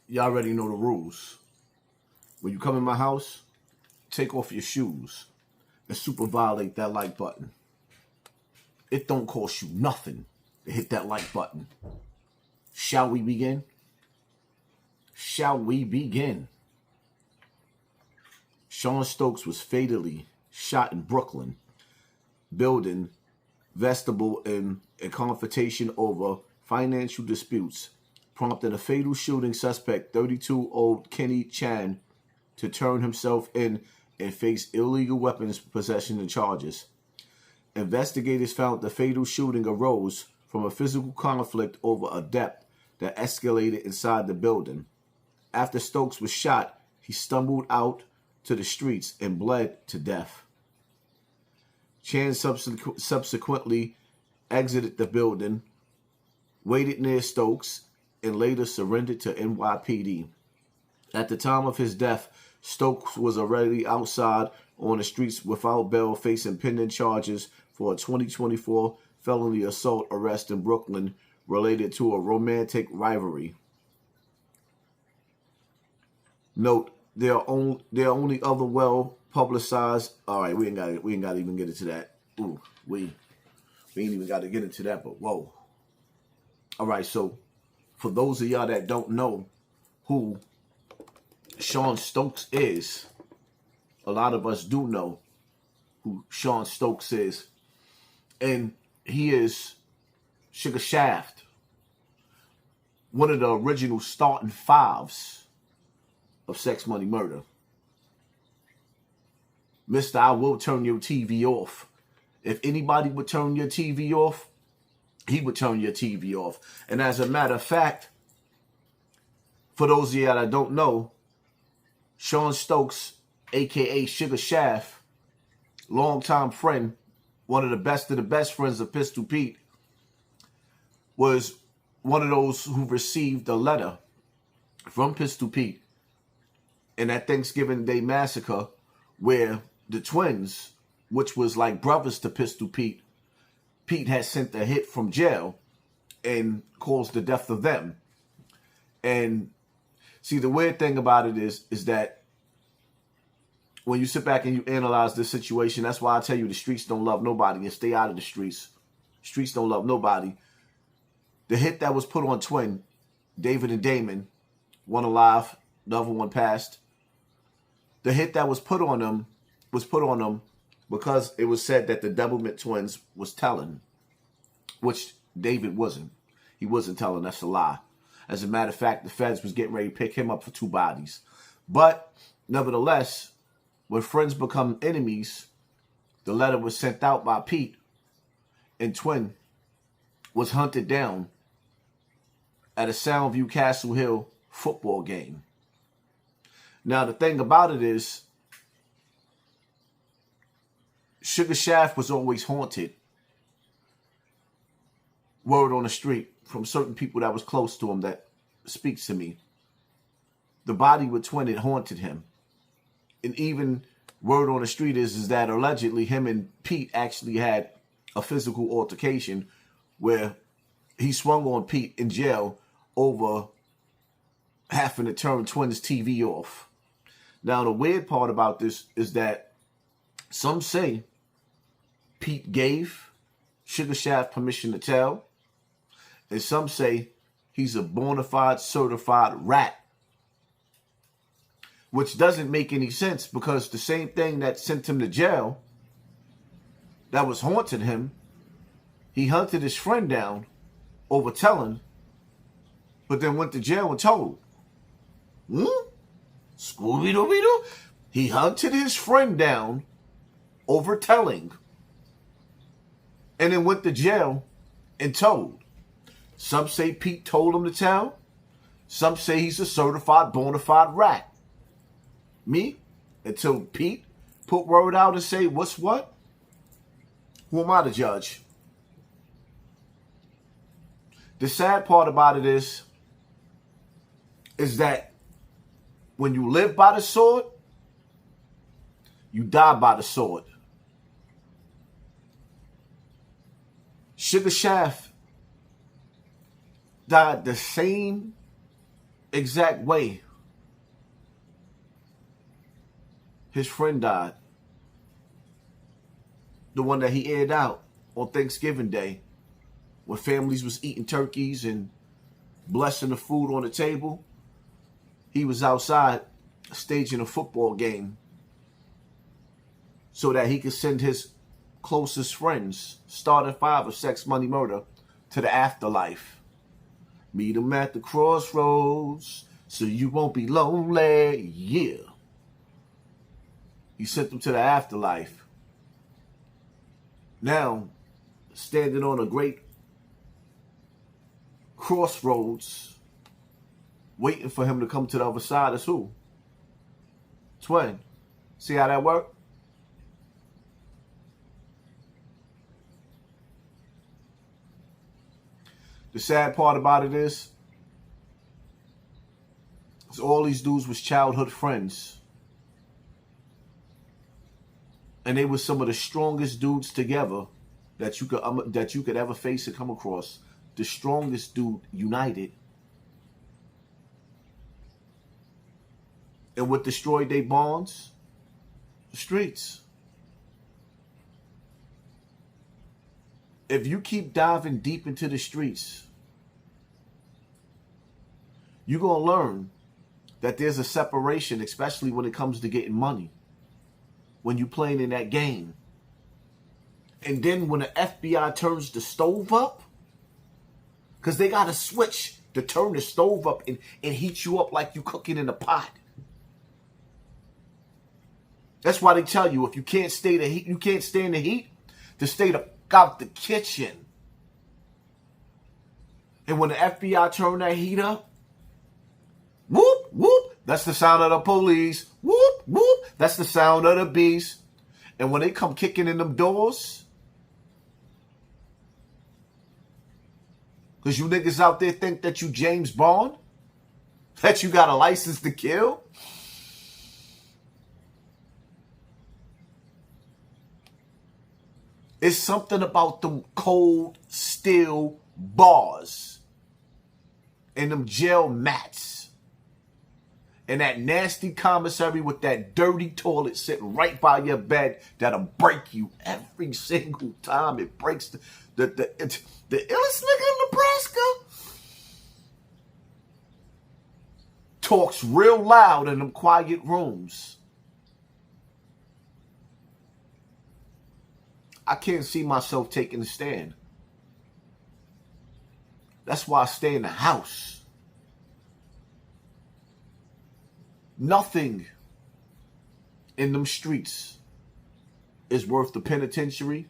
Y'all already know the rules. When you come in my house, take off your shoes and super violate that like button. It don't cost you nothing to hit that like button. Shall we begin? Shall we begin? Sean Stokes was fatally shot in Brooklyn building vestibule in a confrontation over financial disputes, prompting a fatal shooting suspect 32-year-old Kenny Chan to turn himself in and face illegal weapons possession and charges. Investigators found the fatal shooting arose from a physical conflict over a debt that escalated inside the building. After Stokes was shot, he stumbled out to the streets and bled to death. Chan subsequently exited the building, waited near Stokes, and later surrendered to NYPD. At the time of his death, Stokes was already outside on the streets without bail, facing pending charges for a 2024 felony assault arrest in Brooklyn related to a romantic rivalry. Note, there are only other well-publicized. All right, we ain't got to even get into that. Ooh, we ain't even got to get into that. But whoa. All right, so for those of y'all that don't know who Sean Stokes is, a lot of us do know who Sean Stokes is, and he is Sugar Shaft, one of the original starting fives of Sex, Money, Murder. Mr. I will turn your TV off. If anybody would turn your TV off, he would turn your TV off. And as a matter of fact, for those of you that don't know, Sean Stokes, a.k.a. Sugar Shaft, longtime friend, one of the best friends of Pistol Pete, was one of those who received a letter from Pistol Pete in that Thanksgiving Day massacre where the twins, which was like brothers to Pistol Pete, Pete had sent a hit from jail and caused the death of them. And see, the weird thing about it is that when you sit back and you analyze this situation, that's why I tell you the streets don't love nobody and stay out of the streets. Streets don't love nobody. The hit that was put on Twin, David and Damon, one alive, the other one passed. The hit that was put on them because it was said that the Doublemint twins was telling, which David wasn't. He wasn't telling. That's a lie. As a matter of fact, the feds was getting ready to pick him up for 2 bodies. But nevertheless, when friends become enemies, the letter was sent out by Pete, and Twin was hunted down at a Soundview Castle Hill football game. Now, the thing about it is, Sugar Shaft was always haunted. Word on the street from certain people that was close to him that speaks to me. The body with Twin had haunted him. And even word on the street is that allegedly him and Pete actually had a physical altercation where he swung on Pete in jail over having to turn Twin's TV off. Now, the weird part about this is that some say Pete gave Sugar Shaft permission to tell, and some say he's a bona fide certified rat, which doesn't make any sense because the same thing that sent him to jail, that was haunting him, he hunted his friend down over telling, but then went to jail and told. Scooby-Doo-Doo? He hunted his friend down over telling and then went to jail and told. Some say Pete told him to tell. Some say he's a certified bona fide rat. Me, until Pete put word out and say what's what, who am I to judge? The sad part about it is that when you live by the sword, you die by the sword. Sugar Shaft died the same exact way his friend died. The one that he aired out on Thanksgiving Day when families was eating turkeys and blessing the food on the table. He was outside staging a football game so that he could send his closest friends, starting five of Sex, Money, Murder, to the afterlife. Meet him at the crossroads so you won't be lonely. Yeah. He sent them to the afterlife. Now, standing on a great crossroads, waiting for him to come to the other side is who? Twin. See how that worked? The sad part about it is all these dudes was childhood friends. And they were some of the strongest dudes together that you could ever face and come across. The strongest dude united. And what destroyed their bonds? The streets. If you keep diving deep into the streets, you're going to learn that there's a separation, especially when it comes to getting money, when you're playing in that game. And then when the FBI turns the stove up, because they got a switch to turn the stove up and heat you up like you cooking in a pot. That's why they tell you if you can't stay the heat, you can't stay in the heat, to stay out the kitchen. And when the FBI turn that heat up, whoop, whoop, that's the sound of the police. Whoop, whoop, that's the sound of the beast. And when they come kicking in them doors, because you niggas out there think that you James Bond, that you got a license to kill. It's something about them cold steel bars and them jail mats and that nasty commissary with that dirty toilet sitting right by your bed that'll break you every single time. It breaks the illest nigga in Nebraska talks real loud in them quiet rooms. I can't see myself taking a stand. That's why I stay in the house. Nothing in them streets is worth the penitentiary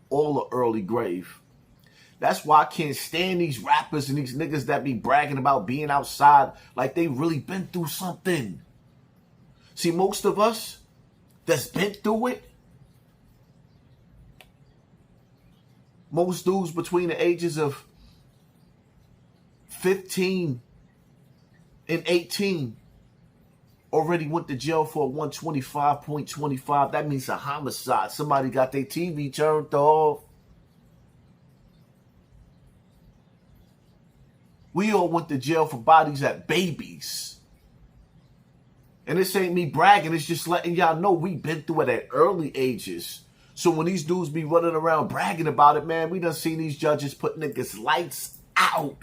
or the early grave. That's why I can't stand these rappers and these niggas that be bragging about being outside like they really been through something. See, most of us that's been through it, most dudes between the ages of 15 and 18 already went to jail for a 125.25. That means a homicide. Somebody got their TV turned off. We all went to jail for bodies at babies. And this ain't me bragging. It's just letting y'all know we been through it at early ages. So when these dudes be running around bragging about it, man, we done seen these judges put niggas lights out.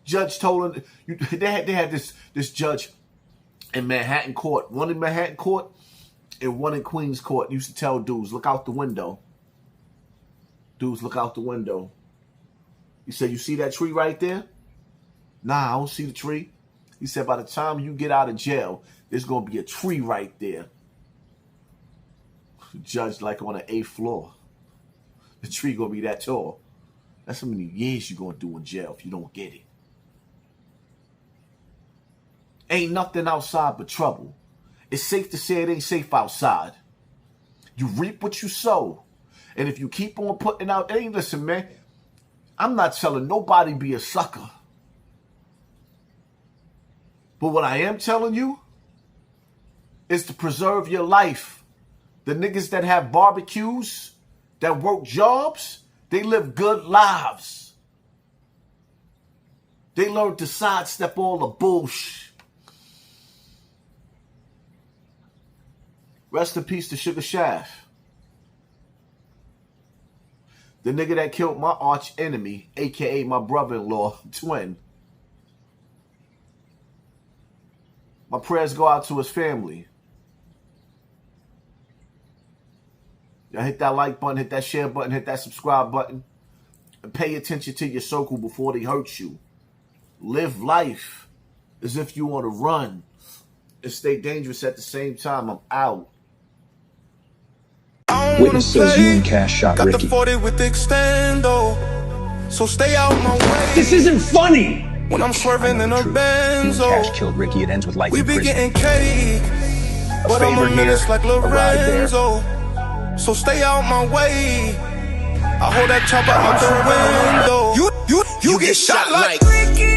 Judge told him, they had this judge in Manhattan Court. One in Manhattan Court and one in Queens Court. Used to tell dudes, look out the window. Dudes, look out the window. He said, you see that tree right there? Nah, I don't see the tree. He said, by the time you get out of jail, there's going to be a tree right there. Judge like on the 8th floor. The tree gonna be that tall. That's how many years you gonna do in jail if you don't get it. Ain't nothing outside but trouble. It's safe to say it ain't safe outside. You reap what you sow. And if you keep on putting out, hey, listen, man, I'm not telling nobody be a sucker. But what I am telling you is to preserve your life. The niggas that have barbecues, that work jobs, they live good lives. They learned to sidestep all the bullshit. Rest in peace to Sugar Shaft. The nigga that killed my arch enemy, a.k.a. my brother-in-law, twin. My prayers go out to his family. Y'all hit that like button, hit that share button, hit that subscribe button. And pay attention to your circle before they hurt you. Live life as if you want to run. And stay dangerous at the same time. I'm out. Witness says you and Cash shot Ricky. Got the 40 with the extendo, so stay out my way. This isn't funny! When I'm swerving in a Benzo, Cash killed Ricky, it ends with life in prison. We be getting cake, but I'm a menace like Lorenzo, so stay out my way. I hold that chopper out the window. You get shot like Ricky.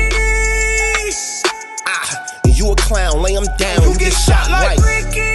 You a clown, lay him down. You get shot like Ricky.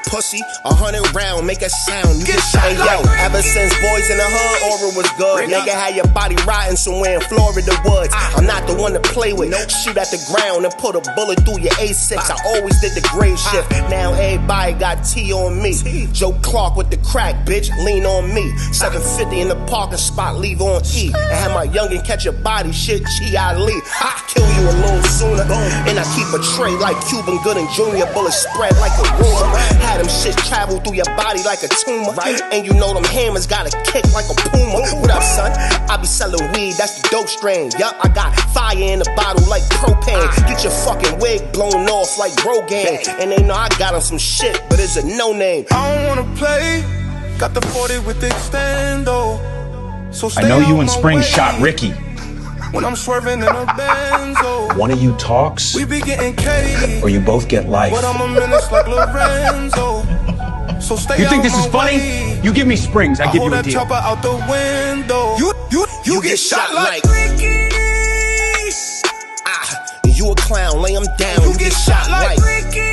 Pussy, 100 round, make a sound. You get shot like yo, ever since Boys in the Hood, aura was good. Nigga had your body rotting somewhere in Florida woods. I'm not the one to play with. Shoot at the ground and put a bullet through your A6. I always did the grave shift. Now everybody got T on me. Joe Clark with the crack, bitch, lean on me. 750 in the parking spot, leave on E. And have my youngin' catch a body, shit, Chi Ali. I kill you a little sooner. And I keep a tray like Cuban Gooding Jr. Bullets spread like a rumor. Them shit travel through your body like a tumor, right? And you know them hammers got a kick like a puma. What up, son? I be selling weed, that's the dope strain. Yup, I got fire in the bottle like propane. Get your fucking wig blown off like Rogaine. And they know I got on some shit, but it's a no name. I don't wanna play. Got the 40 with the extendo, so stay I know you out and my Spring way. shot Ricky. When I'm swerving in a Benzo, One of you talks, we be getting cake, or you both get life. but I'm a menace like Lorenzo, so stay You think out this is my funny? way. You give me Springs, I give hold you a that deal. chopper out the window. You get shot like Ricky. You a clown, lay him down. You get shot like Ricky.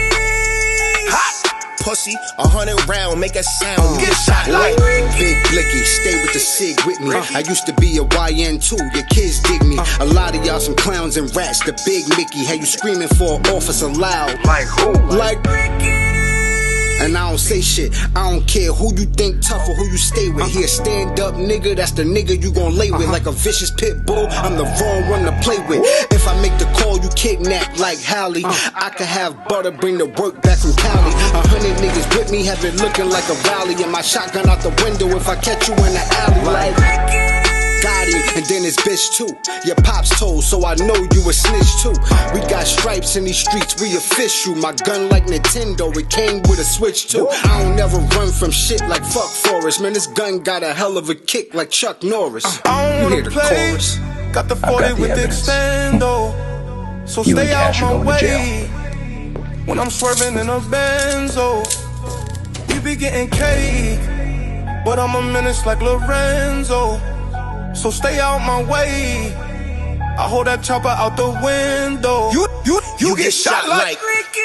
Pussy, 100 round, make a sound. Get shot like Big Blicky, stay with the SIG with me. I used to be a YN too, your kids dig me. A lot of y'all some clowns and rats, the big Mickey. Had you screaming for an officer loud. Like who? Like Ricky. And I don't say shit, I don't care who you think tough or who you stay with. He a stand up nigga, that's the nigga you gon' lay with. Like a vicious pit bull, I'm the wrong one to play with. If I make the call, you kidnap like Hallie. I could have butter, bring the work back from Cali. 100 niggas with me, have it looking like a rally. And my shotgun out the window if I catch you in the alley. Like got him, and then his bitch too. Your pops told, so I know you a snitch too. We got stripes in these streets, we official. My gun like Nintendo, it came with a switch too. I don't never run from shit like fuck Forrest. Man, this gun got a hell of a kick like Chuck Norris. I don't You hear wanna the play. chorus? Got the got 40 the with the evidence. extendo, so You and stay out Cash are my going to way. When I'm swerving in a Benzo, we be getting cake, but I'm a menace like Lorenzo, so stay out my way. I hold that chopper out the window. You get shot like Ricky.